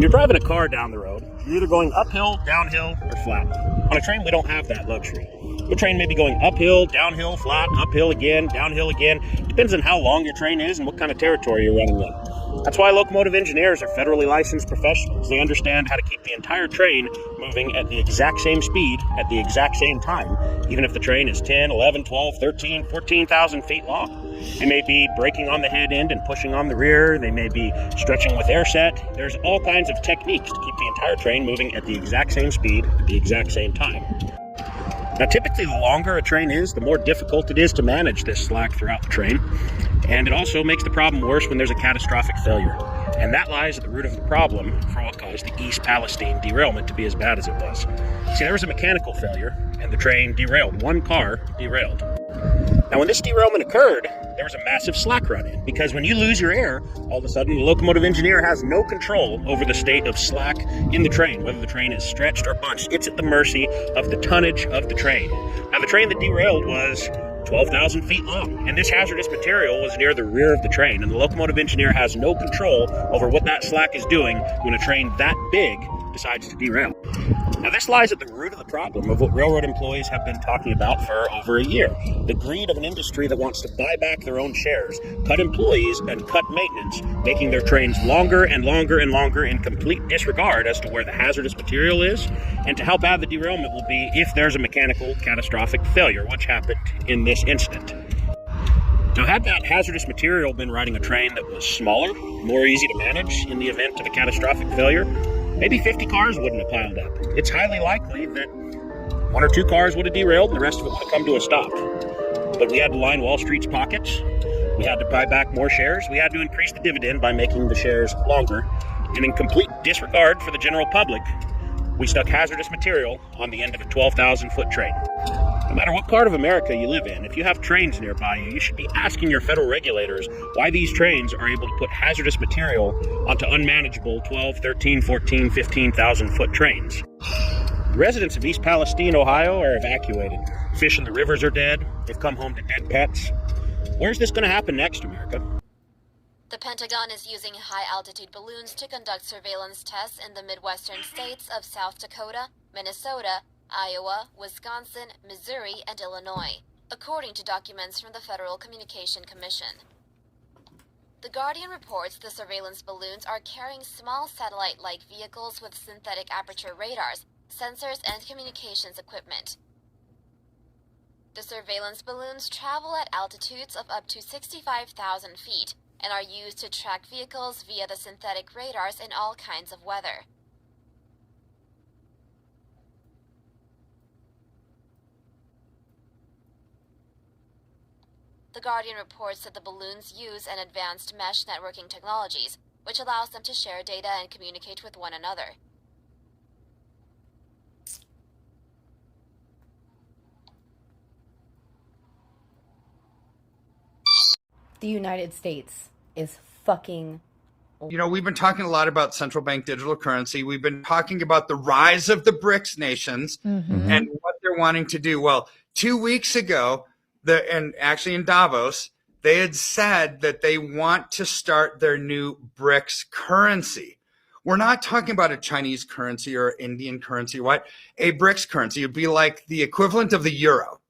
When you're driving a car down the road, you're either going uphill, downhill, or flat. On a train, we don't have that luxury. Your train may be going uphill, downhill, flat, uphill again, downhill again. Depends on how long your train is and what kind of territory you're running in. That's why locomotive engineers are federally licensed professionals. They understand how to keep the entire train moving at the exact same speed at the exact same time, even if the train is 10, 11, 12, 13, 14,000 feet long. They may be braking on the head end and pushing on the rear. They may be stretching with air set. There's all kinds of techniques to keep the entire train moving at the exact same speed at the exact same time. Now, typically, the longer a train is, the more difficult it is to manage this slack throughout the train. And it also makes the problem worse when there's a catastrophic failure. And that lies at the root of the problem for what caused the East Palestine derailment to be as bad as it was. See, there was a mechanical failure, and the train derailed. One car derailed. Now, when this derailment occurred, there was a massive slack run-in, because when you lose your air, all of a sudden the locomotive engineer has no control over the state of slack in the train, whether the train is stretched or bunched. It's at the mercy of the tonnage of the train. Now, the train that derailed was 12,000 feet long, and this hazardous material was near the rear of the train, and the locomotive engineer has no control over what that slack is doing when a train that big decides to derail. Now, this lies at the root of the problem of what railroad employees have been talking about for over a year. The greed of an industry that wants to buy back their own shares, cut employees, and cut maintenance, making their trains longer and longer and longer in complete disregard as to where the hazardous material is, and to how bad the derailment will be if there's a mechanical catastrophic failure, which happened in this incident. Now, had that hazardous material been riding a train that was smaller, more easy to manage in the event of a catastrophic failure, maybe 50 cars wouldn't have piled up. It's highly likely that 1 or 2 cars would have derailed and the rest of it would have come to a stop. But we had to line Wall Street's pockets. We had to buy back more shares. We had to increase the dividend by making the shares longer. And in complete disregard for the general public, we stuck hazardous material on the end of a 12,000-foot train. No matter what part of America you live in, if you have trains nearby you, you should be asking your federal regulators why these trains are able to put hazardous material onto unmanageable 12, 13, 14, 15,000-foot trains. Residents of East Palestine, Ohio are evacuated. Fish in the rivers are dead. They've come home to dead pets. Where's this going to happen next, America? The Pentagon is using high-altitude balloons to conduct surveillance tests in the Midwestern states of South Dakota, Minnesota, Iowa, Wisconsin, Missouri, and Illinois, according to documents from the Federal Communication Commission. The Guardian reports the surveillance balloons are carrying small satellite-like vehicles with synthetic aperture radars, sensors, and communications equipment. The surveillance balloons travel at altitudes of up to 65,000 feet and are used to track vehicles via the synthetic radars in all kinds of weather. The Guardian reports that the balloons use an advanced mesh networking technologies, which allows them to share data and communicate with one another. The United States is fucking. You know, we've been talking a lot about central bank digital currency. We've been talking about the rise of the BRICS nations and what they're wanting to do. Well, 2 weeks ago, and actually in Davos, they had said that they want to start their new BRICS currency. We're not talking about a Chinese currency or Indian currency, what? A BRICS currency would be like the equivalent of the euro,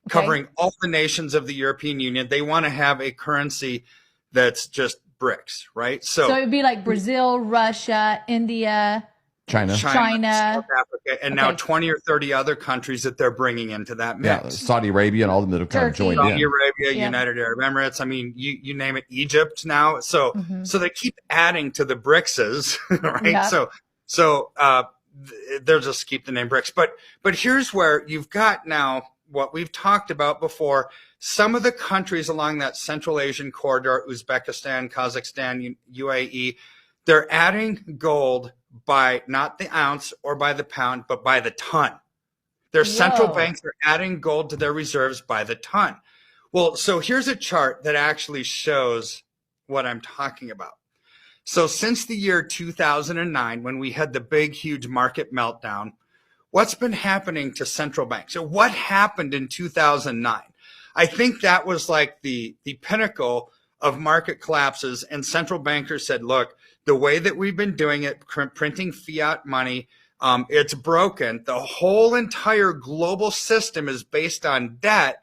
covering all the nations of the European Union. They want to have a currency that's just BRICS, right? So it would be like Brazil, Russia, India, China, South Africa, and now 20 or 30 other countries that they're bringing into that mix. Yeah, Saudi Arabia and all of them that have kind of joined Saudi in. Arabia, United Arab Emirates. I mean, you name it, Egypt now. So they keep adding to the BRICSs, right? Yeah. So they'll just keep the name BRICS. But here's where you've got now what we've talked about before. Some of the countries along that Central Asian corridor, Uzbekistan, Kazakhstan, UAE, they're adding gold by not the ounce or by the pound, but by the ton. Their central banks are adding gold to their reserves by the ton. Well, so here's a chart that actually shows what I'm talking about. So since the year 2009, when we had the big, huge market meltdown, what's been happening to central banks? So what happened in 2009? I think that was like the pinnacle of market collapses, and central bankers said, look, the way that we've been doing it, printing fiat money, it's broken. The whole entire global system is based on debt.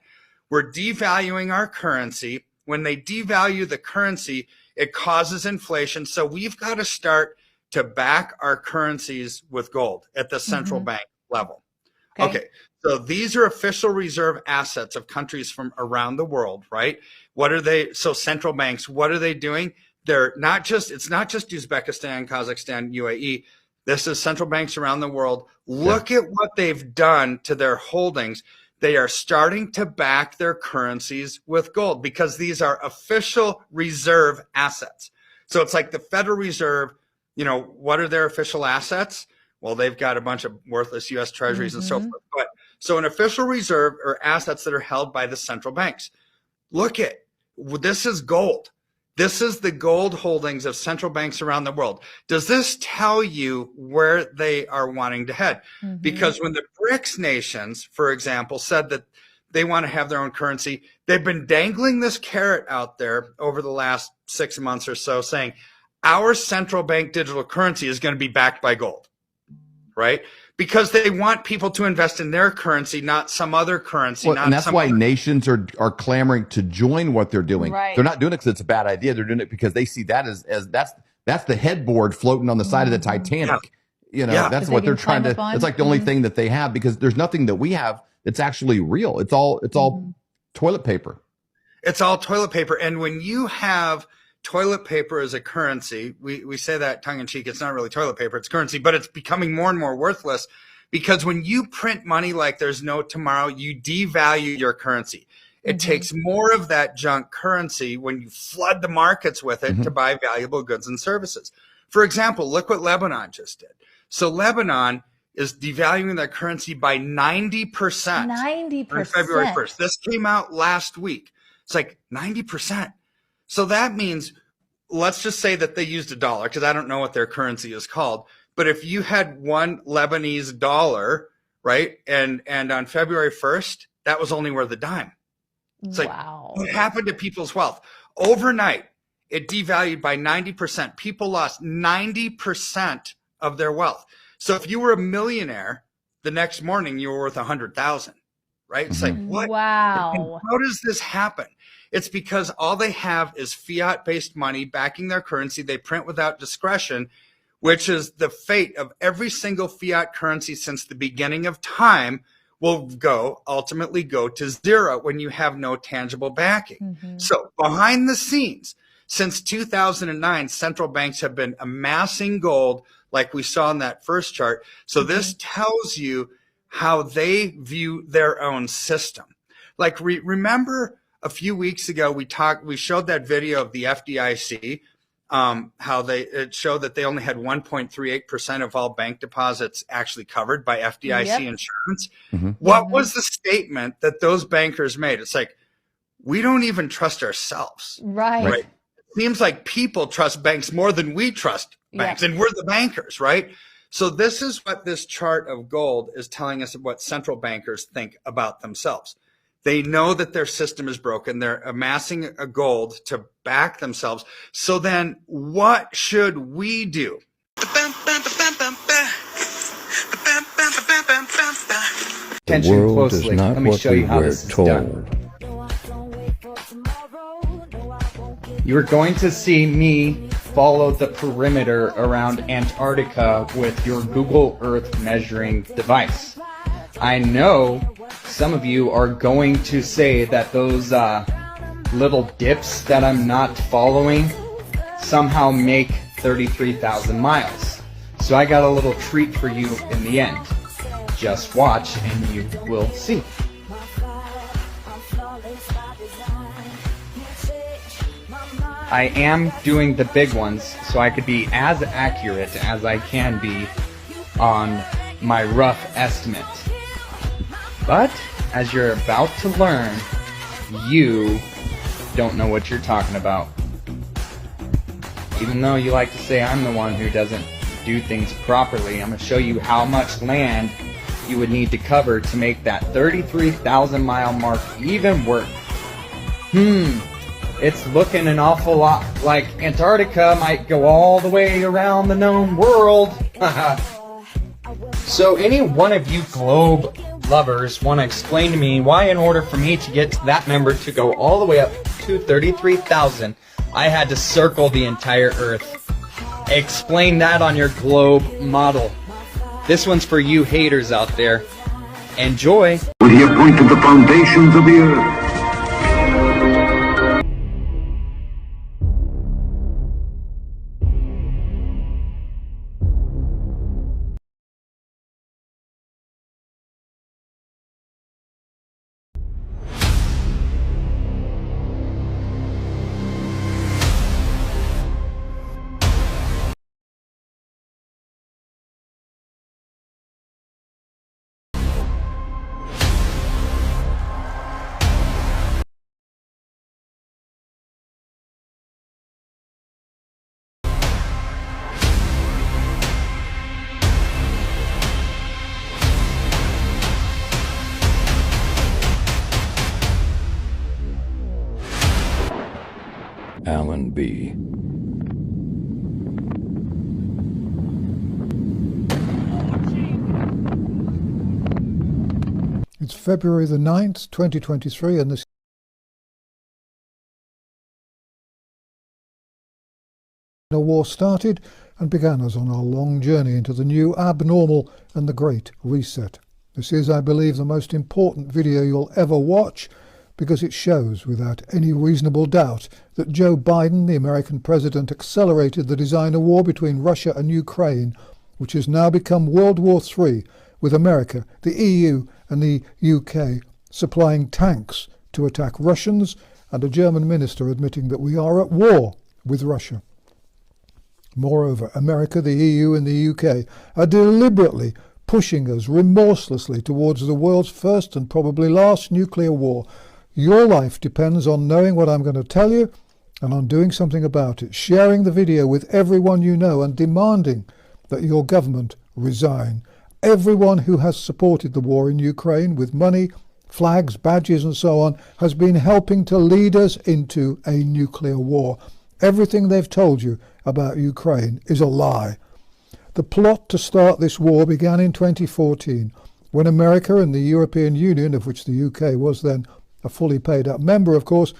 We're devaluing our currency. When they devalue the currency, it causes inflation. So we've got to start to back our currencies with gold at the central bank level. Okay. So these are official reserve assets of countries from around the world, right? What are they? So central banks, what are they doing? They're not just, it's not just Uzbekistan, Kazakhstan, UAE. This is central banks around the world. Look at what they've done to their holdings. They are starting to back their currencies with gold because these are official reserve assets. So it's like the Federal Reserve, you know, what are their official assets? Well, they've got a bunch of worthless U.S. treasuries and so forth. But so an official reserve are assets that are held by the central banks. Look at, this is gold. This is the gold holdings of central banks around the world. Does this tell you where they are wanting to head? Because when the BRICS nations, for example, said that they want to have their own currency, they've been dangling this carrot out there over the last 6 months or so saying, our central bank digital currency is going to be backed by gold, right? Because they want people to invest in their currency, not some other currency. Well, and that's why nations are clamoring to join what they're doing. Right. They're not doing it because it's a bad idea. They're doing it because they see that as that's the headboard floating on the side of the Titanic. You know, that's what they're trying to. It's like the only thing that they have because there's nothing that we have that's actually real. It's all toilet paper. It's all toilet paper. And when you have toilet paper as a currency, we say that tongue in cheek, it's not really toilet paper, it's currency, but it's becoming more and more worthless because when you print money like there's no tomorrow, you devalue your currency. It takes more of that junk currency when you flood the markets with it to buy valuable goods and services. For example, look what Lebanon just did. So Lebanon is devaluing their currency by 90%. 90%. On February 1st. This came out last week. It's like 90%. So that means, let's just say that they used a dollar, because I don't know what their currency is called. But if you had one Lebanese dollar, right, and on February 1st, that was only worth a dime. It's like, what happened to people's wealth? Overnight, it devalued by 90%. People lost 90% of their wealth. So if you were a millionaire, the next morning you were worth 100,000, right? It's like, what? Wow. How does this happen? It's because all they have is fiat-based money backing their currency. They print without discretion, which is the fate of every single fiat currency since the beginning of time will ultimately go to zero when you have no tangible backing. So behind the scenes, since 2009, central banks have been amassing gold like we saw in that first chart. So this tells you how they view their own system. Like remember a few weeks ago, we showed that video of the FDIC, how it showed that they only had 1.38% of all bank deposits actually covered by FDIC insurance. What was the statement that those bankers made? It's like, we don't even trust ourselves. Right. It seems like people trust banks more than we trust banks, and we're the bankers, right? So this is what this chart of gold is telling us what central bankers think about themselves. They know that their system is broken. They're amassing a gold to back themselves. So then what should we do? The world is not what we were told. You're going to see me follow the perimeter around Antarctica with your Google Earth measuring device. I know some of you are going to say that those little dips that I'm not following somehow make 33,000 miles. So I got a little treat for you in the end. Just watch and you will see. I am doing the big ones so I could be as accurate as I can be on my rough estimate. But, as you're about to learn, you don't know what you're talking about. Even though you like to say I'm the one who doesn't do things properly, I'm going to show you how much land you would need to cover to make that 33,000 mile mark even work. it's looking an awful lot like Antarctica might go all the way around the known world. So any one of you globe lovers want to explain to me why, in order for me to get to that number to go all the way up to 33,000, I had to circle the entire Earth? Explain that on your globe model. This one's for you haters out there. Enjoy. He appointed the foundations of the earth. Alan B. It's February the 9th, 2023, and this war started and began us on our long journey into the new abnormal and the Great Reset. This is, I believe, the most important video you'll ever watch, because it shows without any reasonable doubt that Joe Biden, the American president, accelerated the design of war between Russia and Ukraine, which has now become World War III, with America, the EU and the UK supplying tanks to attack Russians, and a German minister admitting that we are at war with Russia. Moreover, America, the EU and the UK are deliberately pushing us remorselessly towards the world's first and probably last nuclear war. Your life depends on knowing what I'm going to tell you and on doing something about it, sharing the video with everyone you know and demanding that your government resign. Everyone who has supported the war in Ukraine with money, flags, badges and so on has been helping to lead us into a nuclear war. Everything they've told you about Ukraine is a lie. The plot to start this war began in 2014, when America and the European Union, of which the UK was then a fully paid up member, of course,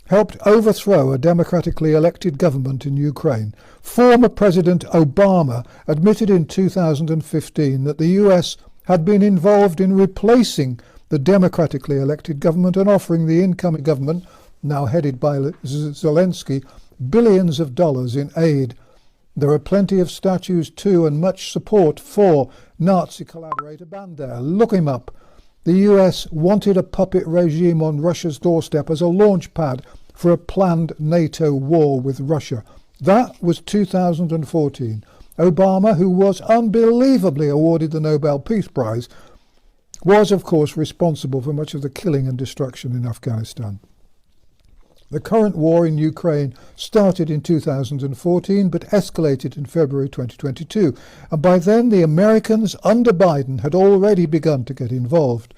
helped overthrow a democratically elected government in Ukraine. Former President Obama admitted in 2015 that the US had been involved in replacing the democratically elected government and offering the incoming government, now headed by Zelensky, billions of dollars in aid. There are plenty of statues to and much support for Nazi collaborator Bandera. Look him up. The US wanted a puppet regime on Russia's doorstep as a launch pad for a planned NATO war with Russia. That was 2014. Obama, who was unbelievably awarded the Nobel Peace Prize, was of course responsible for much of the killing and destruction in Afghanistan. The current war in Ukraine started in 2014 but escalated in February 2022, and by then the Americans under Biden had already begun to get involved.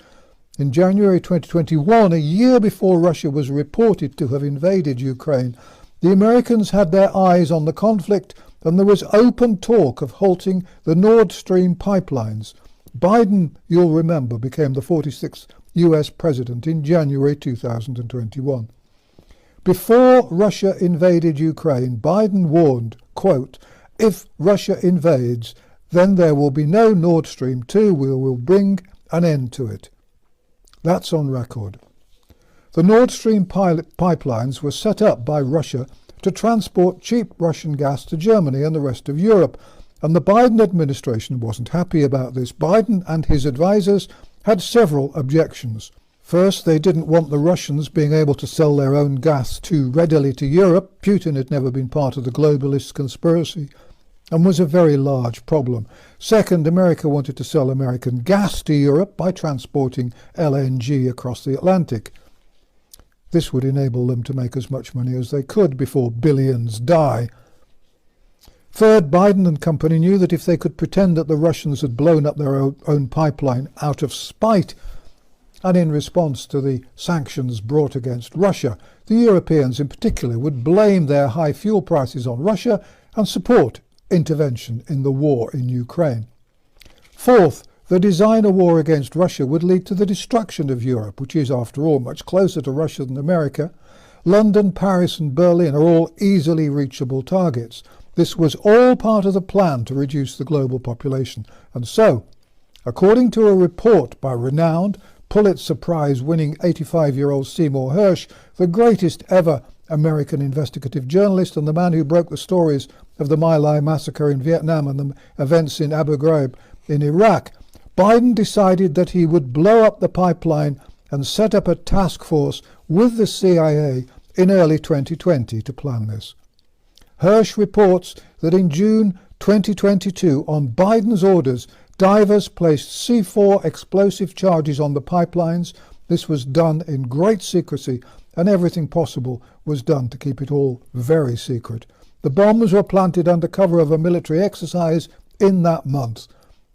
In January 2021, a year before Russia was reported to have invaded Ukraine, the Americans had their eyes on the conflict, and there was open talk of halting the Nord Stream pipelines. Biden, you'll remember, became the 46th US president in January 2021. Before Russia invaded Ukraine, Biden warned, quote, "If Russia invades, then there will be no Nord Stream 2. We will bring an end to it." That's on record. The Nord Stream pipelines were set up by Russia to transport cheap Russian gas to Germany and the rest of Europe, and the Biden administration wasn't happy about this. Biden and his advisors had several objections. First, they didn't want the Russians being able to sell their own gas too readily to Europe. Putin had never been part of the globalist conspiracy and was a very large problem. Second, America wanted to sell American gas to Europe by transporting LNG across the Atlantic. This would enable them to make as much money as they could before billions die. Third, Biden and company knew that if they could pretend that the Russians had blown up their own pipeline out of spite, and in response to the sanctions brought against Russia, the Europeans in particular would blame their high fuel prices on Russia and support intervention in the war in Ukraine. Fourth, the designer war against Russia would lead to the destruction of Europe, which is, after all, much closer to Russia than America. London, Paris and Berlin are all easily reachable targets. This was all part of the plan to reduce the global population. And so, according to a report by renowned Pulitzer Prize-winning 85-year-old Seymour Hersh, the greatest ever American investigative journalist and the man who broke the stories of the My Lai massacre in Vietnam and the events in Abu Ghraib in Iraq, Biden decided that he would blow up the pipeline and set up a task force with the CIA in early 2020 to plan this. Hersh reports that in June 2022, on Biden's orders, divers placed C4 explosive charges on the pipelines. This was done in great secrecy, and everything possible was done to keep it all very secret. The bombs were planted under cover of a military exercise in that month.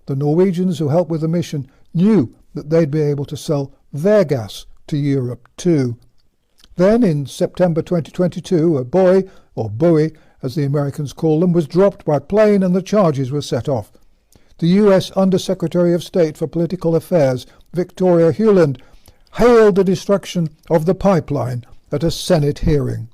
The Norwegians who helped with the mission knew that they'd be able to sell their gas to Europe too. Then, in September 2022, a buoy, or buoy as the Americans call them, was dropped by plane and the charges were set off. The US Undersecretary of State for Political Affairs, Victoria Hewland, hailed the destruction of the pipeline at a Senate hearing.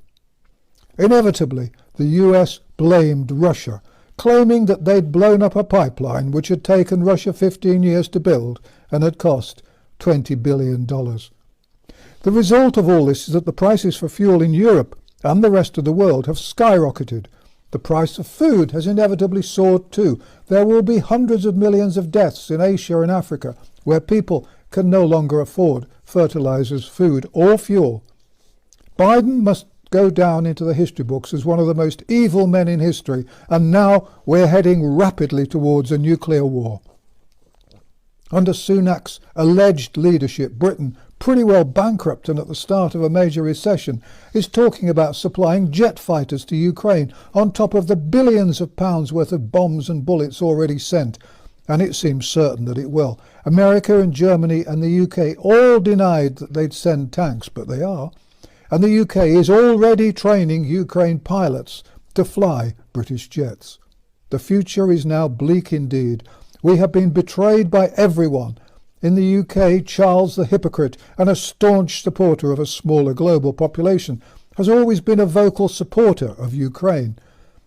Inevitably, the US blamed Russia, claiming that they'd blown up a pipeline which had taken Russia 15 years to build and had cost $20 billion. The result of all this is that the prices for fuel in Europe and the rest of the world have skyrocketed. The price of food has inevitably soared too. There will be hundreds of millions of deaths in Asia and Africa where people can no longer afford fertilizers, food or fuel. Biden must go down into the history books as one of the most evil men in history, and now we're heading rapidly towards a nuclear war. Under Sunak's alleged leadership, Britain, pretty well bankrupt and at the start of a major recession, is talking about supplying jet fighters to Ukraine on top of the billions of pounds worth of bombs and bullets already sent. And it seems certain that it will. America and Germany and the UK all denied that they'd send tanks, but they are. And the UK is already training Ukraine pilots to fly British jets. The future is now bleak indeed. We have been betrayed by everyone. In the UK, Charles the hypocrite and a staunch supporter of a smaller global population has always been a vocal supporter of Ukraine.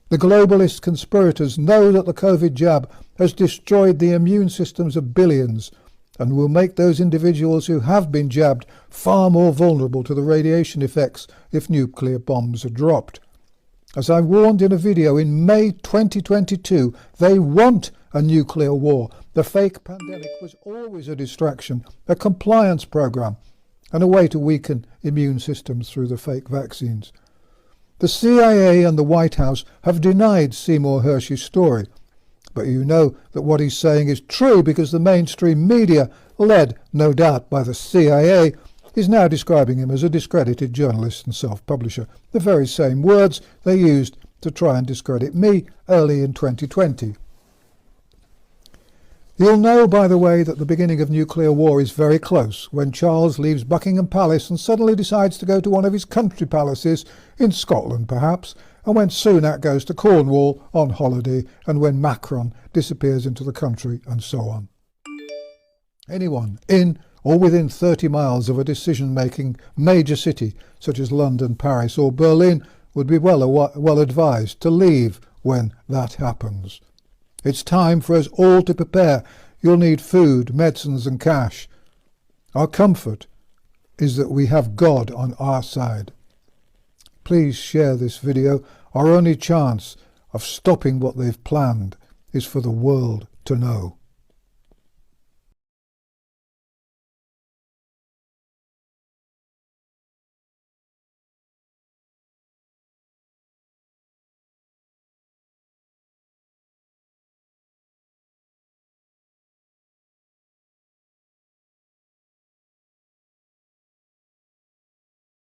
The globalist conspirators know that the COVID jab has destroyed the immune systems of billions and will make those individuals who have been jabbed far more vulnerable to the radiation effects if nuclear bombs are dropped. As I warned in a video in May 2022, they want a nuclear war. The fake pandemic was always a distraction, a compliance program, and a way to weaken immune systems through the fake vaccines. The CIA and the White House have denied Seymour Hersh's story, but you know that what he's saying is true because the mainstream media, led no doubt by the CIA, is now describing him as a discredited journalist and self-publisher, the very same words they used to try and discredit me early in 2020. You'll know, by the way, that the beginning of nuclear war is very close when Charles leaves Buckingham Palace and suddenly decides to go to one of his country palaces, in Scotland perhaps, and when Sunak goes to Cornwall on holiday, and when Macron disappears into the country, and so on. Anyone in or within 30 miles of a decision-making major city such as London, Paris or Berlin would be well advised to leave when that happens. It's time for us all to prepare. You'll need food, medicines and cash. Our comfort is that we have God on our side. Please share this video. Our only chance of stopping what they've planned is for the world to know.